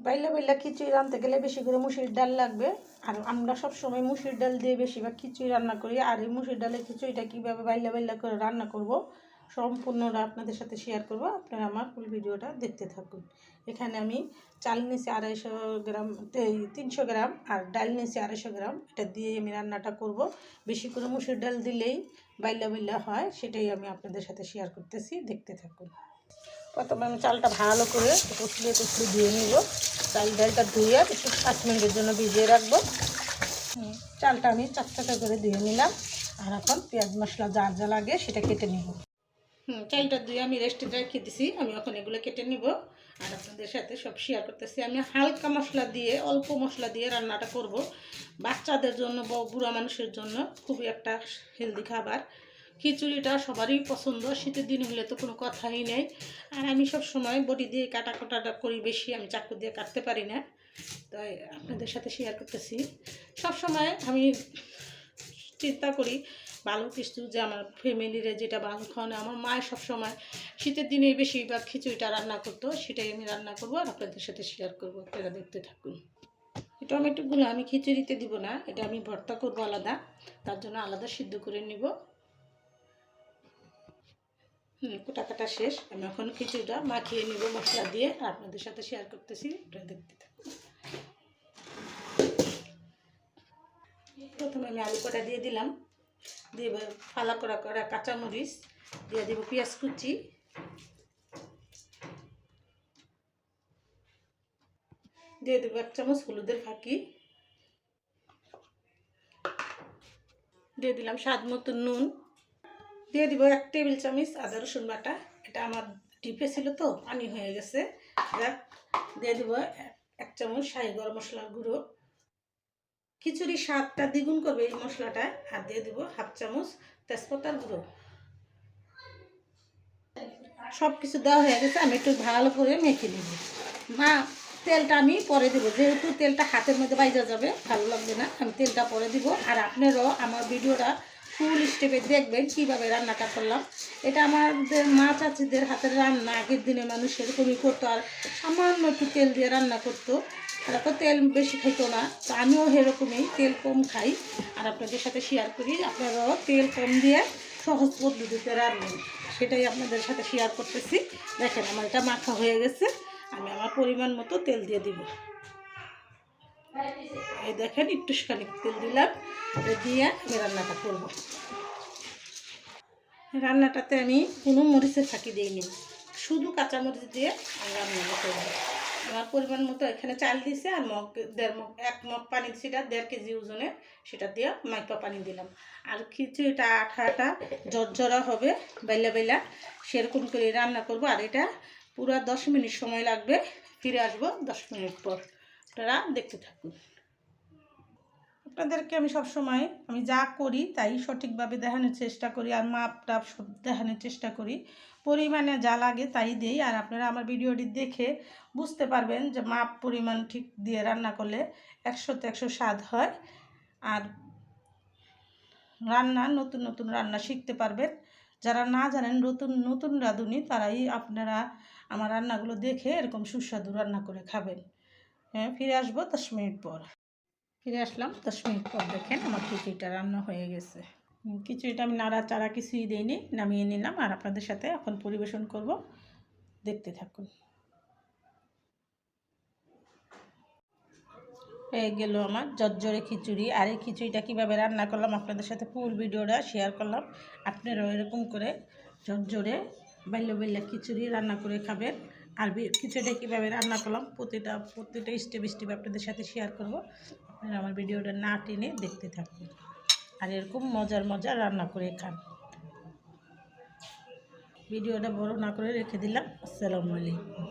বাইলা বাইলা খিচুড়ি রাঁধতে গেলে বেশি করে মুসুর ডাল লাগবে। আর আমরা সবসময় মুসুর ডাল দিয়ে বেশিরভাগ খিচুড়ি রান্না করি। আর এই মুসুর ডালের খিচুড়িটা কীভাবে বাইলা বাইলা করে রান্না করব সম্পূর্ণটা আপনাদের সাথে শেয়ার করব। আপনারা আমার ফুল ভিডিওটা দেখতে থাকুন। এখানে আমি চাল নিয়েছি 250 গ্রাম, 300 গ্রাম, আর ডাল নিয়েছি 250 গ্রাম। এটা দিয়ে আমি রান্নাটা করব। বেশি করে মুসুর ডাল দিলেই বাইলা বাইলা হয়, সেটাই আমি আপনাদের সাথে শেয়ার করতেছি, দেখতে থাকুন। প্রথমে আমি চালটা ভালো করে কচলিয়ে ধুয়ে নিব। ডালটা ধুয়ে একটু 5 মিনিটের জন্য ভিজিয়ে রাখবো। চালটা আমি চকচকে করে ধুয়ে নিলাম। আর এখন পেঁয়াজ মশলা যা যা লাগে সেটা কেটে নিব। চালটা ধুয়ে আমি রেস্টে রেখে দিছি। আমি এখন এগুলো কেটে নিব আর আপনাদের সাথে সব শেয়ার করতেছি। আমি হালকা মশলা দিয়ে, অল্প মশলা দিয়ে রান্নাটা করব। বাচ্চাদের জন্য বা বুড়া মানুষের জন্য খুবই একটা হেলদি খাবার। খিচুড়িটা সবারই পছন্দ, শীতের দিন হলে তো কোনো কথাই নেই। আর আমি সব সময় বটি দিয়ে কাটাটা করি বেশি, আমি চাকু দিয়ে কাটতে পারি না, তাই আপনাদের সাথে শেয়ার করতেছি। সব সময় আমি চিন্তা করি ভালো কিছু, যে আমার ফ্যামিলিরে যেটা ভালো খাওয়ানো। আমার মায়ের সবসময় শীতের দিনে বেশিরভাগ খিচুড়িটা রান্না করতো, সেটাই আমি রান্না করবো আর আপনাদের সাথে শেয়ার করবো। আপনারা দেখতে থাকুন। এই টমেটোগুলো আমি খিচুড়িতে দিব না, এটা আমি ভর্তা করবো আলাদা, তার জন্য আলাদা সিদ্ধ করে নিব। কোটা কাটা শেষ। আমি এখন খিচুড়িটা মাখিয়ে নিব মশলা দিয়ে, আপনাদের সাথে শেয়ার করতেছি, এটা দেখতে থাকুন। প্রথমে আমি আলু কটা দিয়ে দিলাম, দিয়ে ফালা করা করা কাঁচামরিচ দিয়ে দেব, পেঁয়াজ কুচি দিয়ে দেবো, 1 চামচ হলুদের ফাঁকি দিয়ে দিলাম, স্বাদ মতো নুন দিয়ে দিব, 1 টেবিল চামচ আদা রসুন বাটা। এটা আমার ডিপে ছিল তো পানি হয়ে গেছে। দিয়ে দিব 1 চামচ শাহি গরম মশলার গুঁড়ো। খিচুড়ি স্বাদটা দ্বিগুণ করবে এই মশলাটা। আর দিয়ে দিব 1/2 চামচ তেজপাতার গুঁড়ো। সব কিছু দেওয়া হয়ে গেছে, আমি একটু ভালো করে মেখে নেব। তেলটা আমি পরে দেবো, যেহেতু তেলটা হাতের মধ্যে বাইজা যাবে, ভালো লাগবে না। আমি তেলটা পরে দিব। আর আপনারাও আমার ভিডিওটা ফুল স্টেপে দেখবেন কীভাবে রান্নাটা করলাম। এটা আমাদের মা চাচিদের হাতের রান্না, আগের দিনে মানুষ এরকমই করতো, আর সামান্য একটু তেল দিয়ে রান্না করতো। তারা তো তেল বেশি খাইতো না, তো আমিও এরকমই তেল কম খাই। আর আপনাদের সাথে শেয়ার করি, আপনারাও তেল কম দিয়ে সহজ পদ্ধতিতে রান্নেন, সেটাই আপনাদের সাথে শেয়ার করতেছি। দেখেন আমার এটা মাখা হয়ে গেছে। আমি আমার পরিমাণ মতো তেল দিয়ে দিব। এই দেখেন একটুখানি তেল দিলাম, দিয়ে আমি রান্নাটা করব। রান্নাটাতে আমি কোনো মরিচের ফাঁকি দিইনি, শুধু কাঁচামরিচ দিয়ে আমি রান্নাটা করব। আমার পরিমাণ মতো এখানে চাল দিয়েছে, আর এক মগ পানি দিচ্ছি, 1.5 কেজি ওজনে, সেটা দিয়ে মাইপা পানি দিলাম। আর খিচুড়িটা আঠা জর্জরা হবে, বাইলা বাইলা, সেরকম করে রান্না করব। আর এটা পুরো 10 মিনিট সময় লাগবে। ফিরে আসবো 10 মিনিট পর, আপনারা দেখতে থাকুন। আপনাদেরকে আমি সবসময় আমি যা করি তাই সঠিকভাবে দেখানোর চেষ্টা করি, আর মাপ টাপ সব দেখানোর চেষ্টা করি। পরিমাণে যা লাগে তাই দিই। আর আপনারা আমার ভিডিওটি দেখে বুঝতে পারবেন যে মাপ পরিমাণ ঠিক দিয়ে রান্না করলে 100তে 100 স্বাদ হয়। আর নতুন নতুন রান্না শিখতে পারবেন। যারা না জানেন, নতুন রাঁধুনি, তারাই আপনারা আমার রান্নাগুলো দেখে এরকম সুস্বাদু রান্না করে খাবেন। হ্যাঁ, ফিরে আসবো 10 মিনিট পর। ফিরে আসলাম 10 মিনিট পর। দেখেন আমার খিচুড়িটা রান্না হয়ে গেছে। খিচুড়িটা আমি নাড়াচাড়া কিছুই দিইনি, নামিয়ে নিলাম। আর আপনাদের সাথে এখন পরিবেশন করব, দেখতে থাকুন। হয়ে গেল আমার জর্জরে খিচুড়ি। আর এই খিচুড়িটা কীভাবে রান্না করলাম আপনাদের সাথে ফুল ভিডিওটা শেয়ার করলাম। আপনারাও এরকম করে জর্জরে বাইলা খিচুড়ি রান্না করে খাবেন। আর খিচুড়িটা কীভাবে রান্না করলাম প্রতিটা স্টেপ আপনাদের সাথে শেয়ার করব। আপনারা আমার ভিডিওটা না টেনে দেখতে থাকুন, আর এরকম মজার রান্না করে খান। ভিডিওটা বড় না করে রেখে দিলাম। আসসালামু আলাইকুম।